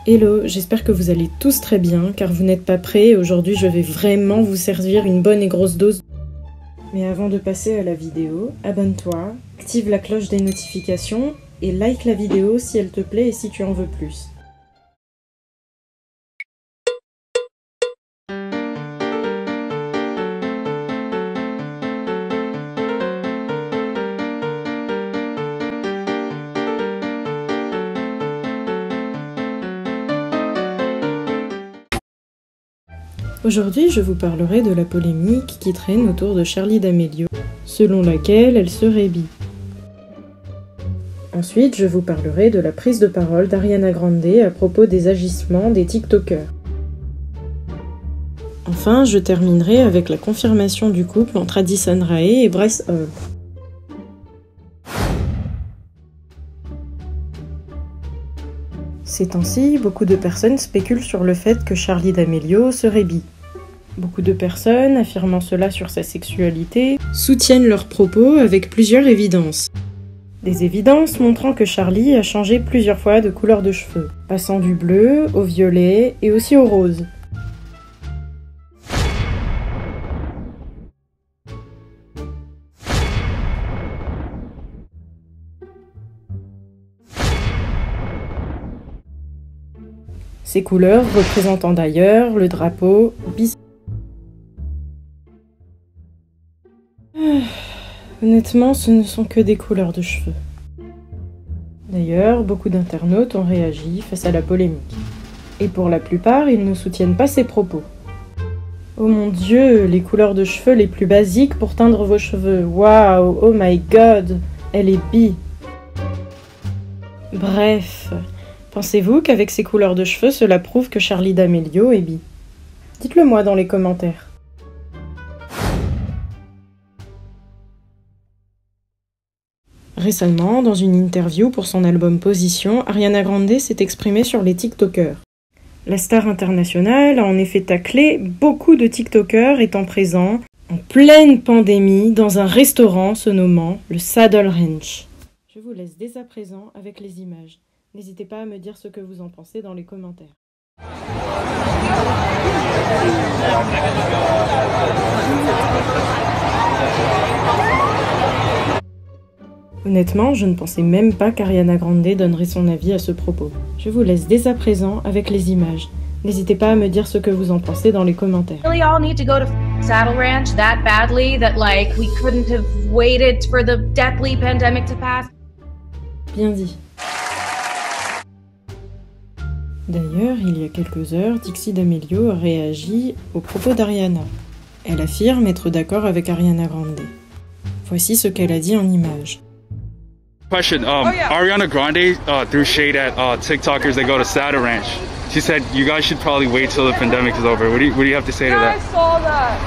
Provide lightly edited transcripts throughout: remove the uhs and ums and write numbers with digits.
Hello, j'espère que vous allez tous très bien, car vous n'êtes pas prêts et aujourd'hui je vais vraiment vous servir une bonne et grosse dose. Mais avant de passer à la vidéo, abonne-toi, active la cloche des notifications et like la vidéo si elle te plaît et si tu en veux plus. Aujourd'hui, je vous parlerai de la polémique qui traîne autour de Charli D'Amelio, selon laquelle elle serait bi. Ensuite, je vous parlerai de la prise de parole d'Ariana Grande à propos des agissements des TikTokers. Enfin, je terminerai avec la confirmation du couple entre Addison Rae et Bryce Hall. Ces temps-ci, beaucoup de personnes spéculent sur le fait que Charli D'Amelio serait bi. Beaucoup de personnes, affirmant cela sur sa sexualité, soutiennent leurs propos avec plusieurs évidences. Des évidences montrant que Charli a changé plusieurs fois de couleur de cheveux, passant du bleu au violet et aussi au rose. Ces couleurs représentant d'ailleurs le drapeau bis. Honnêtement, ce ne sont que des couleurs de cheveux. D'ailleurs, beaucoup d'internautes ont réagi face à la polémique. Et pour la plupart, ils ne soutiennent pas ces propos. Oh mon Dieu, les couleurs de cheveux les plus basiques pour teindre vos cheveux. Waouh, oh my god, elle est bi. Bref, pensez-vous qu'avec ces couleurs de cheveux, cela prouve que Charli D'Amelio est bi? Dites-le moi dans les commentaires. Récemment, dans une interview pour son album Position, Ariana Grande s'est exprimée sur les TikTokers. La star internationale a en effet taclé beaucoup de TikTokers étant présents en pleine pandémie dans un restaurant se nommant le Saddle Ranch. Je vous laisse dès à présent avec les images. N'hésitez pas à me dire ce que vous en pensez dans les commentaires. Honnêtement, je ne pensais même pas qu'Ariana Grande donnerait son avis à ce propos. Je vous laisse dès à présent avec les images. N'hésitez pas à me dire ce que vous en pensez dans les commentaires. Really all need to go to Saddle Ranch that badly that like we couldn't have waited for the deathly pandemic to pass. Bien dit. D'ailleurs, il y a quelques heures, Dixie D'Amelio a réagi aux propos d'Ariana. Elle affirme être d'accord avec Ariana Grande. Voici ce qu'elle a dit en images. Question, Ariana Grande threw shade at TikTokers that go to Saddle Ranch. She said, you guys should probably wait till the pandemic is over. What do you have to say to that? I saw that.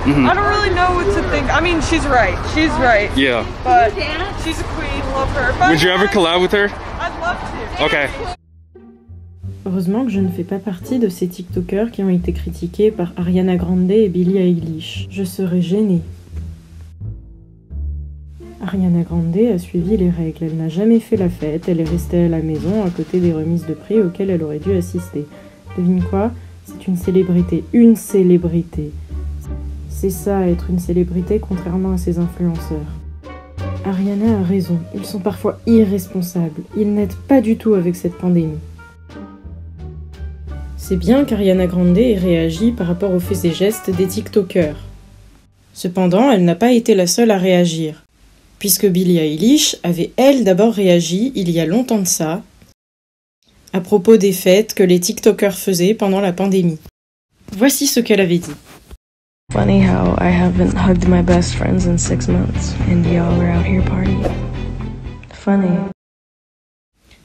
I don't really know what to think. I mean, she's right. She's right. Yeah. But she's a queen. Love her. But Would you ever collab with her? I'd love to. Okay. Heureusement que je ne fais pas partie de ces TikTokers qui ont été critiqués par Ariana Grande et Billie Eilish. Je serais gênée. Ariana Grande a suivi les règles, elle n'a jamais fait la fête, elle est restée à la maison à côté des remises de prix auxquelles elle aurait dû assister. Devine quoi? C'est une célébrité. Une célébrité. C'est ça, être une célébrité, contrairement à ses influenceurs. Ariana a raison, ils sont parfois irresponsables, ils n'aident pas du tout avec cette pandémie. C'est bien qu'Ariana Grande ait réagi par rapport aux faits et gestes des TikTokers. Cependant, elle n'a pas été la seule à réagir. Puisque Billie Eilish avait elle d'abord réagi il y a longtemps de ça, à propos des fêtes que les TikTokers faisaient pendant la pandémie. Voici ce qu'elle avait dit. Funny how I haven't hugged my best friends in 6 months and y'all are out here partying. Funny.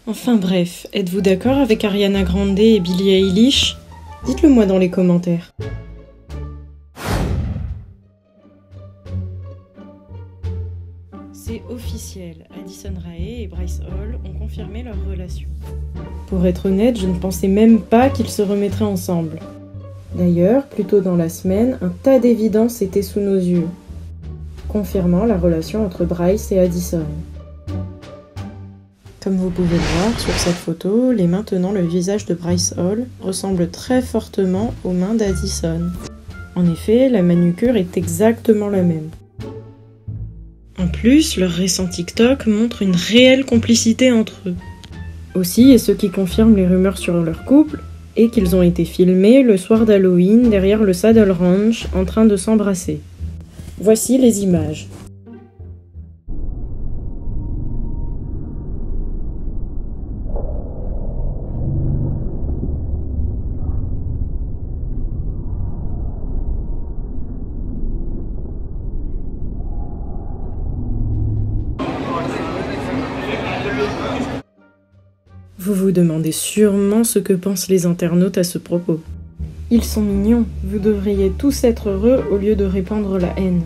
Enfin bref, êtes-vous d'accord avec Ariana Grande et Billie Eilish? Dites-le moi dans les commentaires. C'est officiel, Addison Rae et Bryce Hall ont confirmé leur relation. Pour être honnête, je ne pensais même pas qu'ils se remettraient ensemble. D'ailleurs, plus tôt dans la semaine, un tas d'évidences étaient sous nos yeux, confirmant la relation entre Bryce et Addison. Comme vous pouvez le voir sur cette photo, les mains tenant le visage de Bryce Hall ressemblent très fortement aux mains d'Addison. En effet, la manucure est exactement la même. En plus, leur récent TikTok montre une réelle complicité entre eux. Aussi, et ce qui confirme les rumeurs sur leur couple, est qu'ils ont été filmés le soir d'Halloween derrière le Saddle Ranch en train de s'embrasser. Voici les images. Vous vous demandez sûrement ce que pensent les internautes à ce propos. Ils sont mignons, vous devriez tous être heureux au lieu de répandre la haine.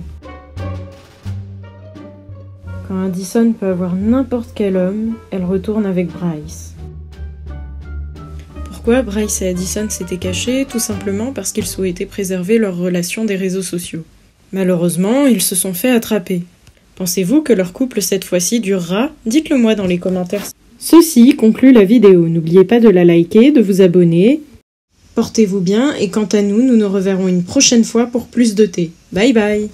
Quand Addison peut avoir n'importe quel homme, elle retourne avec Bryce. Pourquoi Bryce et Addison s'étaient cachés? Tout simplement parce qu'ils souhaitaient préserver leur relation des réseaux sociaux. Malheureusement, ils se sont fait attraper. Pensez-vous que leur couple cette fois-ci durera? Dites-le moi dans les commentaires. Ceci conclut la vidéo. N'oubliez pas de la liker, de vous abonner. Portez-vous bien et quant à nous, nous nous reverrons une prochaine fois pour plus de thé. Bye bye!